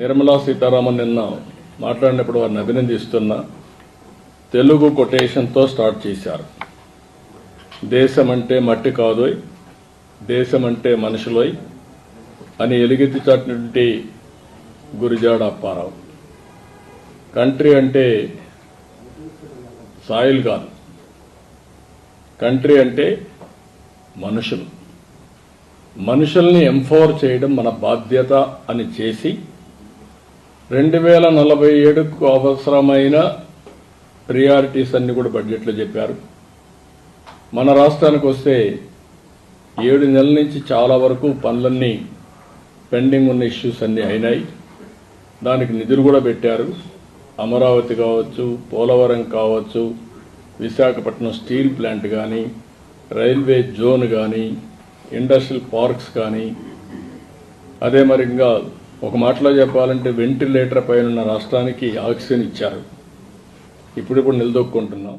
నిర్మలా సీతారామన్ నిన్న మాట్లాడినప్పుడు వారిని అభినందిస్తున్నా. తెలుగు కొటేషన్తో స్టార్ట్ చేశారు. దేశం అంటే మట్టి కాదోయ్, దేశం అంటే మనుషులోయ్ అని ఎలుగెత్తి చాటినటువంటి గురిజాడ అప్పారావు. కంట్రీ అంటే సాయిల్ కాదు, కంట్రీ అంటే మనుషులు. మనుషుల్ని ఎంపవర్ చేయడం మన బాధ్యత అని చేసి 2047కు అవసరమైన ప్రియారిటీస్ అన్ని కూడా బడ్జెట్లో చెప్పారు. మన రాష్ట్రానికి వస్తే 7 నెలల నుంచి చాలా వరకు పనులన్నీ పెండింగ్ ఉన్న ఇష్యూస్ అన్నీ అయినాయి. దానికి నిధులు కూడా పెట్టారు. అమరావతి కావచ్చు, పోలవరం కావచ్చు, విశాఖపట్నం స్టీల్ ప్లాంట్ కానీ, రైల్వే జోన్ కానీ, ఇండస్ట్రియల్ పార్క్స్ కానీ, అదే మరి ఇంకా ఒక మాటలో చెప్పాలంటే వెంటిలేటర్ పైన ఉన్న రాష్ట్రానికి ఆక్సిజన్ ఇచ్చారు. ఇప్పుడు నిలదొక్కుంటున్నాం.